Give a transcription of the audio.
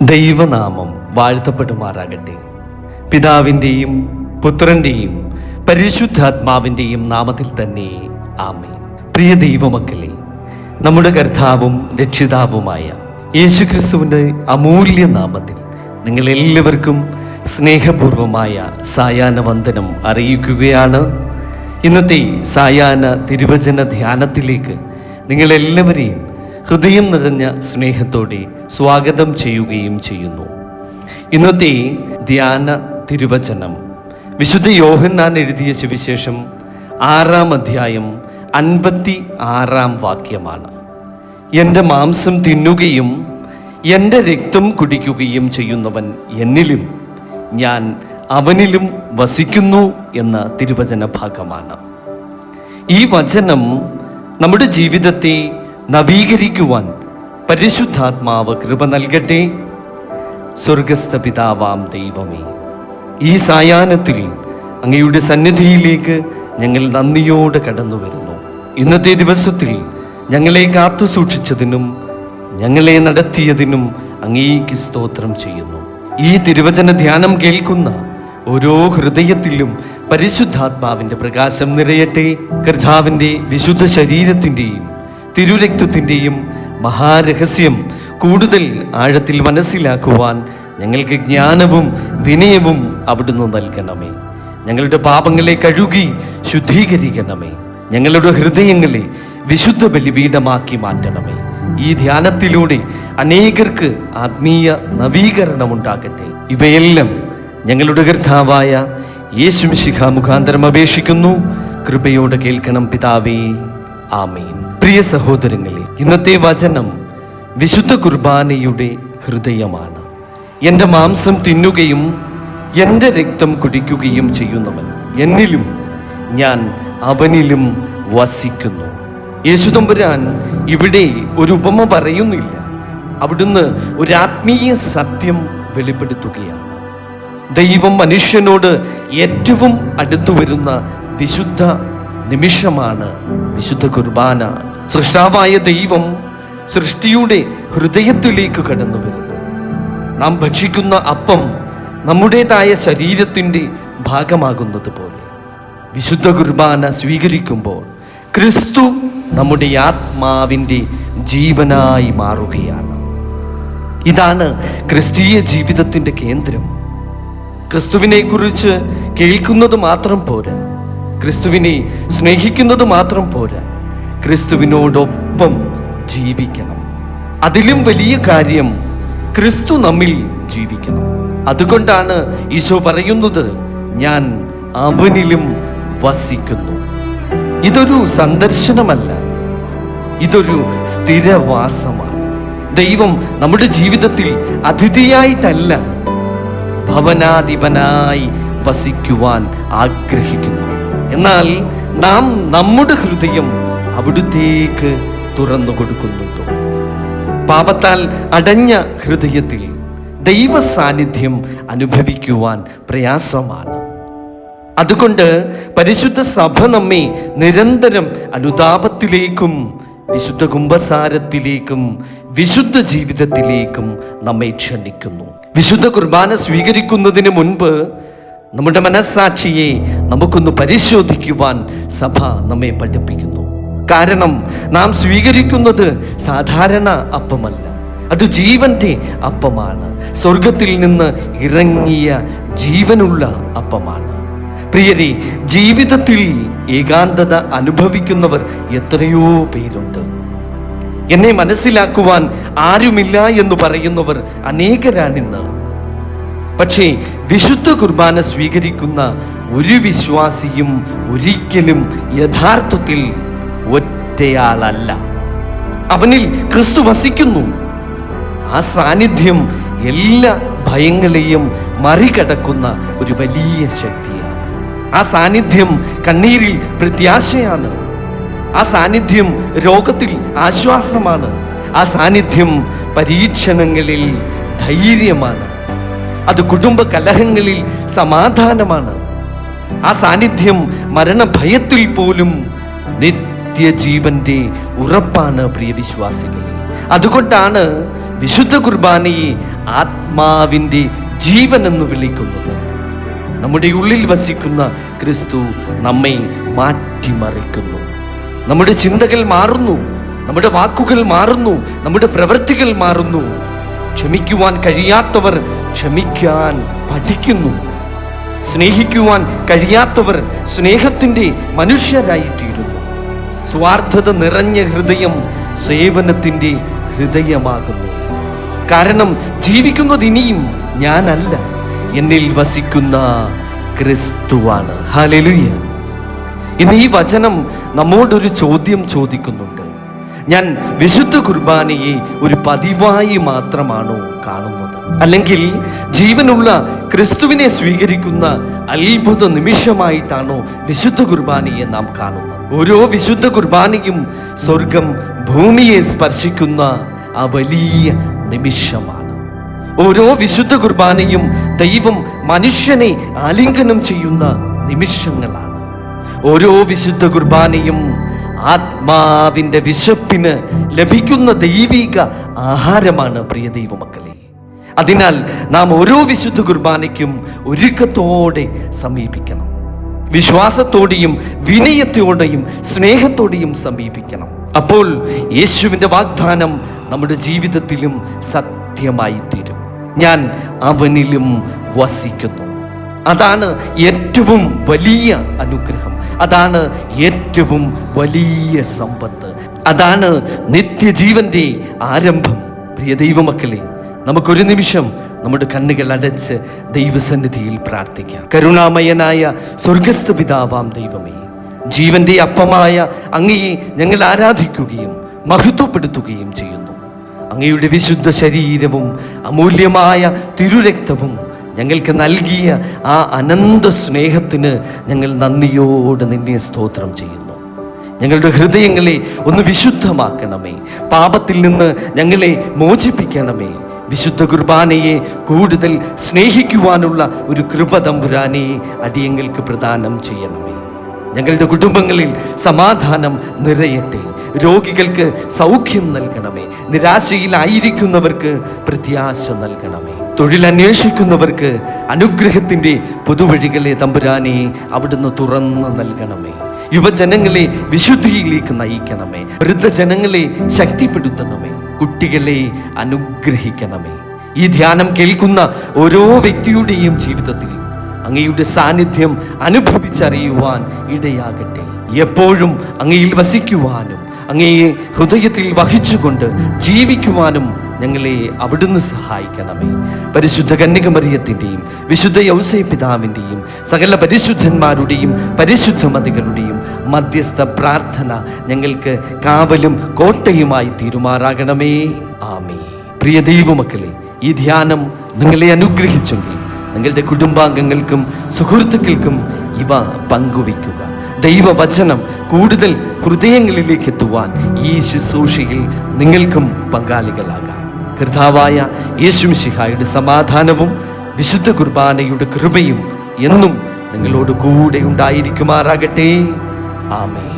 ദൈവനാമം വാഴ്ത്തപ്പെടുമാറാകട്ടെ. പിതാവിൻ്റെയും പുത്രൻ്റെയും പരിശുദ്ധാത്മാവിൻ്റെയും നാമത്തിൽ തന്നെ ആമേൻ. പ്രിയ ദൈവമക്കളെ, നമ്മുടെ കർത്താവും രക്ഷിതാവുമായ യേശുക്രിസ്തുവിൻ്റെ അമൂല്യ നാമത്തിൽ നിങ്ങളെല്ലാവർക്കും സ്നേഹപൂർവമായ സായാഹ്ന വന്ദനം അറിയിക്കുകയാണ്. ഇന്നത്തെ സായാഹ്ന തിരുവചന ധ്യാനത്തിലേക്ക് നിങ്ങളെല്ലാവരെയും ഹൃദയം നിറഞ്ഞ സ്നേഹത്തോടെ സ്വാഗതം ചെയ്യുകയും ചെയ്യുന്നു. ഇന്നത്തെ ധ്യാന തിരുവചനം വിശുദ്ധ യോഹന്നാൻ എഴുതിയ സുവിശേഷം 6-ാം അധ്യായം 56-ാം വാക്യമാണ്. എൻ്റെ മാംസം തിന്നുകയും എൻ്റെ രക്തം കുടിക്കുകയും ചെയ്യുന്നവൻ എന്നിലും ഞാൻ അവനിലും വസിക്കുന്നു എന്ന തിരുവചന ഭാഗമാണ്. ഈ വചനം നമ്മുടെ ജീവിതത്തെ നവീകരിക്കുവാൻ പരിശുദ്ധാത്മാവ് കൃപ നൽകട്ടെ. സ്വർഗസ്ഥ പിതാവാം ദൈവമേ, ഈ സായാഹ്നത്തിൽ അങ്ങയുടെ സന്നിധിയിലേക്ക് ഞങ്ങൾ നന്ദിയോടെ കടന്നു വരുന്നു. ഇന്നത്തെ ദിവസത്തിൽ ഞങ്ങളെ കാത്തു സൂക്ഷിച്ചതിനും ഞങ്ങളെ നടത്തിയതിനും അങ്ങേക്ക് സ്തോത്രം ചെയ്യുന്നു. ഈ തിരുവചന ധ്യാനം കേൾക്കുന്ന ഓരോ ഹൃദയത്തിലും പരിശുദ്ധാത്മാവിൻ്റെ പ്രകാശം നിറയട്ടെ. കർത്താവിൻ്റെ വിശുദ്ധ ശരീരത്തിൻ്റെയും തിരുരക്തത്തിൻ്റെയും മഹാരഹസ്യം കൂടുതൽ ആഴത്തിൽ മനസ്സിലാക്കുവാൻ ഞങ്ങൾക്ക് ജ്ഞാനവും വിനയവും അവിടുന്ന് നൽകണമേ. ഞങ്ങളുടെ പാപങ്ങളെ കഴുകി ശുദ്ധീകരിക്കണമേ. ഞങ്ങളുടെ ഹൃദയങ്ങളെ വിശുദ്ധ ബലിപീഠമാക്കി മാറ്റണമേ. ഈ ധ്യാനത്തിലൂടെ അനേകർക്ക് ആത്മീയ നവീകരണം ഉണ്ടാകട്ടെ. ഇവയെല്ലാം ഞങ്ങളുടെ കർത്താവായ യേശുമിശിഹ മുഖാന്തരം അപേക്ഷിക്കുന്നു. കൃപയോടെ കേൾക്കണം പിതാവേ, ആമേൻ. പ്രിയ സഹോദരങ്ങളെ, ഇന്നത്തെ വചനം വിശുദ്ധ കുർബാനയുടെ ഹൃദയമാണ്. എൻ്റെ മാംസം തിന്നുകയും എൻ്റെ രക്തം കുടിക്കുകയും ചെയ്യുന്നവൻ എന്നിലും ഞാൻ അവനിലും വസിക്കുന്നു. യേശുതമ്പുരാൻ ഇവിടെ ഒരു ഉപമ പറയുന്നില്ല. അവിടുന്ന് ഒരു ആത്മീയ സത്യം വെളിപ്പെടുത്തുകയാണ്. ദൈവം മനുഷ്യനോട് ഏറ്റവും അടുത്തു വരുന്ന വിശുദ്ധ നിമിഷമാണ് വിശുദ്ധ കുർബാന. സൃഷ്ടാവായ ദൈവം സൃഷ്ടിയുടെ ഹൃദയത്തിലേക്ക് കടന്നു വരുന്നു. നാം ഭക്ഷിക്കുന്ന അപ്പം നമ്മുടേതായ ശരീരത്തിൻ്റെ ഭാഗമാകുന്നത് പോലെ വിശുദ്ധ കുർബാന സ്വീകരിക്കുമ്പോൾ ക്രിസ്തു നമ്മുടെ ആത്മാവിൻ്റെ ജീവനായി മാറുകയാണ്. ഇതാണ് ക്രിസ്തീയ ജീവിതത്തിൻ്റെ കേന്ദ്രം. ക്രിസ്തുവിനെ കുറിച്ച് കേൾക്കുന്നത് മാത്രം പോരാ, ക്രിസ്തുവിനെ സ്നേഹിക്കുന്നത് മാത്രം പോരാ, ക്രിസ്തുവിനോടൊപ്പം ജീവിക്കണം. അതിലും വലിയ കാര്യം ക്രിസ്തു നമ്മിൽ ജീവിക്കണം. അതുകൊണ്ടാണ് ഈശോ പറയുന്നത്, ഞാൻ അവനിലും വസിക്കുന്നു. ഇതൊരു സന്ദർശനമല്ല, ഇതൊരു സ്ഥിരവാസമാണ്. ദൈവം നമ്മുടെ ജീവിതത്തിൽ അതിഥിയായിട്ടല്ല, ഭവനാധിപനായി വസിക്കുവാൻ ആഗ്രഹിക്കുന്നു. എന്നാൽ നാം നമ്മുടെ ഹൃദയം അവിടുത്തേക്ക് തുറന്നു കൊടുക്കുന്നുണ്ടോ? പാപത്താൽ അടഞ്ഞ ഹൃദയത്തിൽ ദൈവ സാന്നിധ്യം അനുഭവിക്കുവാൻ പ്രയാസമാണ്. അതുകൊണ്ട് പരിശുദ്ധ സഭ നമ്മെ നിരന്തരം അനുതാപത്തിലേക്കും വിശുദ്ധ കുംഭസാരത്തിലേക്കും വിശുദ്ധ ജീവിതത്തിലേക്കും നമ്മെ ക്ഷണിക്കുന്നു. വിശുദ്ധ കുർബാന സ്വീകരിക്കുന്നതിന് മുൻപ് നമ്മുടെ മനസ്സാക്ഷിയെ നമുക്കൊന്ന് പരിശോധിക്കുവാൻ സഭ നമ്മെ പഠിപ്പിക്കുന്നു. കാരണം നാം സ്വീകരിക്കുന്നത് സാധാരണ അപ്പമല്ല, അത് ജീവന്റെ അപ്പമാണ്. സ്വർഗത്തിൽ നിന്ന് ഇറങ്ങിയ ജീവനുള്ള അപ്പമാണ്. പ്രിയരെ, ജീവിതത്തിൽ ഏകാന്തത അനുഭവിക്കുന്നവർ എത്രയോ പേരുണ്ട്. എന്നെ മനസ്സിലാക്കുവാൻ ആരുമില്ല എന്ന് പറയുന്നവർ അനേകരാണിന്ന്. പക്ഷേ വിശുദ്ധ കുർബാന സ്വീകരിക്കുന്ന ഒരു വിശ്വാസിയും ഒരിക്കലും യഥാർത്ഥത്തിൽ ഒറ്റയാളല്ല. അവനിൽ ക്രിസ്തു വസിക്കുന്നു. ആ സാന്നിധ്യം എല്ലാ ഭയങ്ങളെയും മറികടക്കുന്ന ഒരു വലിയ ശക്തിയാണ്. ആ സാന്നിധ്യം കണ്ണീരിൽ പ്രത്യാശയാണ്. ആ സാന്നിധ്യം രോഗത്തിൽ ആശ്വാസമാണ്. ആ സാന്നിധ്യം പരീക്ഷണങ്ങളിൽ ധൈര്യമാണ്. അത് കുടുംബ കലഹങ്ങളിൽ സമാധാനമാണ്. ആ സാന്നിധ്യം മരണഭയത്തിൽ പോലും നിത്യജീവന്റെ ഉറപ്പാണ്. പ്രിയ വിശ്വാസികളെ, അതുകൊണ്ടാണ് വിശുദ്ധ കുർബാനയെ ആത്മാവിൻ്റെ ജീവൻ എന്ന് വിളിക്കുന്നത്. നമ്മുടെ ഉള്ളിൽ വസിക്കുന്ന ക്രിസ്തു നമ്മെ മാറ്റിമറിക്കുന്നു. നമ്മുടെ ചിന്തകൾ മാറുന്നു, നമ്മുടെ വാക്കുകൾ മാറുന്നു, നമ്മുടെ പ്രവൃത്തികൾ മാറുന്നു. ക്ഷമിക്കുവാൻ കഴിയാത്തവർ ക്ഷമിക്കാൻ പഠിക്കുന്നു. സ്നേഹിക്കുവാൻ കഴിയാത്തവർ സ്നേഹത്തിൻ്റെ മനുഷ്യരായിത്തീരുന്നു. സ്വാർത്ഥത നിറഞ്ഞ ഹൃദയം സേവനത്തിൻ്റെ ഹൃദയമാകുന്നു. കാരണം ജീവിക്കുന്നത് ഇനിയും ഞാനല്ല, എന്നിൽ വസിക്കുന്ന ക്രിസ്തുവാണ്. ഹല്ലേലൂയ. ഇന്ന് ഈ വചനം നമ്മോടൊരു ചോദ്യം ചോദിക്കുന്നുണ്ട്. ഞാൻ വിശുദ്ധ കുർബാനയെ ഒരു പതിവായി മാത്രമാണോ കാണുന്നത്, അല്ലെങ്കിൽ ജീവനുള്ള ക്രിസ്തുവിനെ സ്വീകരിക്കുന്ന അത്ഭുത നിമിഷമായിട്ടാണോ വിശുദ്ധ കുർബാനയെ നാം കാണുന്നത്? ഓരോ വിശുദ്ധ കുർബാനയും സ്വർഗം ഭൂമിയെ സ്പർശിക്കുന്ന ആ വലിയ നിമിഷമാണ്. ഓരോ വിശുദ്ധ കുർബാനയും ദൈവം മനുഷ്യനെ ആലിംഗനം ചെയ്യുന്ന നിമിഷങ്ങളാണ്. ഓരോ വിശുദ്ധ കുർബാനയും ആത്മാവിൻ്റെ വിശപ്പിന് ലഭിക്കുന്ന ദൈവിക ആഹാരമാണ്. പ്രിയ ദൈവമക്കളെ, അതിനാൽ നാം ഓരോ വിശുദ്ധ കുർബാനയ്ക്കും ഒരുക്കത്തോടെ സമീപിക്കണം. വിശ്വാസത്തോടെയും വിനയത്തോടെയും സ്നേഹത്തോടെയും സമീപിക്കണം. അപ്പോൾ യേശുവിൻ്റെ വാഗ്ദാനം നമ്മുടെ ജീവിതത്തിലും സത്യമായി തീരും. ഞാൻ അവനിലും വസിക്കുന്നു. അതാണ് ഏറ്റവും വലിയ അനുഗ്രഹം, അതാണ് ഏറ്റവും വലിയ സമ്പത്ത്, അതാണ് നിത്യജീവന്റെ ആരംഭം. പ്രിയ ദൈവമക്കളെ, നമുക്കൊരു നിമിഷം നമ്മുടെ കണ്ണുകൾ അടച്ച് ദൈവസന്നിധിയിൽ പ്രാർത്ഥിക്കാം. കരുണാമയനായ സ്വർഗസ്ഥ പിതാവാം ദൈവമേ, ജീവന്റെ അപ്പമായ അങ്ങയെ ഞങ്ങൾ ആരാധിക്കുകയും മഹത്വപ്പെടുത്തുകയും ചെയ്യുന്നു. അങ്ങയുടെ വിശുദ്ധ ശരീരവും അമൂല്യമായ തിരുരക്തവും ഞങ്ങൾക്ക് നൽകിയ ആ അനന്ത സ്നേഹത്തിന് ഞങ്ങൾ നന്ദിയോടെ നിന്നെ സ്തോത്രം ചെയ്യുന്നു. ഞങ്ങളുടെ ഹൃദയങ്ങളെ ഒന്ന് വിശുദ്ധമാക്കണമേ. പാപത്തിൽ നിന്ന് ഞങ്ങളെ മോചിപ്പിക്കണമേ. വിശുദ്ധ കുർബാനയെ കൂടുതൽ സ്നേഹിക്കുവാനുള്ള ഒരു കൃപ തമ്പുരാനെ അടിയങ്ങൾക്ക് പ്രദാനം ചെയ്യണമേ. ഞങ്ങളുടെ കുടുംബങ്ങളിൽ സമാധാനം നിറയട്ടെ. രോഗികൾക്ക് സൗഖ്യം നൽകണമേ. നിരാശയിലായിരിക്കുന്നവർക്ക് പ്രത്യാശ നൽകണമേ. തൊഴിലന്വേഷിക്കുന്നവർക്ക് അനുഗ്രഹത്തിൻ്റെ പുതുവഴികളെ തമ്പുരാനെ അവിടുന്ന് തുറന്ന് നൽകണമേ. യുവജനങ്ങളെ വിശുദ്ധിയിലേക്ക് നയിക്കണമേ. വൃദ്ധജനങ്ങളെ ശക്തിപ്പെടുത്തണമേ. കുട്ടികളെ അനുഗ്രഹിക്കണമേ. ഈ ധ്യാനം കേൾക്കുന്ന ഓരോ വ്യക്തിയുടെയും ജീവിതത്തിൽ അങ്ങയുടെ സാന്നിധ്യം അനുഭവിച്ചറിയുവാൻ ഇടയാകട്ടെ. എപ്പോഴും അങ്ങയിൽ വസിക്കുവാനും അങ്ങയെ ഹൃദയത്തിൽ വഹിച്ചുകൊണ്ട് ജീവിക്കുവാനും ഞങ്ങളെ അവിടുന്ന് സഹായിക്കണമേ. പരിശുദ്ധ കന്യകമറിയത്തിൻ്റെയും വിശുദ്ധ യൗസേപ്പ് പിതാവിൻ്റെയും സകല പരിശുദ്ധന്മാരുടെയും പരിശുദ്ധമതികളുടെയും മധ്യസ്ഥ പ്രാർത്ഥന ഞങ്ങൾക്ക് കാവലും കോട്ടയുമായി തീരുമാറാകണമേ. ആമേൻ. പ്രിയ ദൈവമക്കളെ, ഈ ധ്യാനം നിങ്ങളെ അനുഗ്രഹിച്ചെങ്കിൽ നിങ്ങളുടെ കുടുംബാംഗങ്ങൾക്കും സുഹൃത്തുക്കൾക്കും ഇവ പങ്കുവയ്ക്കുക. ദൈവവചനം കൂടുതൽ ഹൃദയങ്ങളിലേക്ക് എത്തുവാൻ ഈ ശുശ്രൂഷയിൽ നിങ്ങൾക്കും പങ്കാളികളാകാം. കർത്താവായ യേശുമിശിഹായുടെ സമാധാനവും വിശുദ്ധ കുർബാനയുടെ കൃപയും എന്നും നിങ്ങളോട് കൂടെ ഉണ്ടായിരിക്കുമാറാകട്ടെ. ആമേൻ.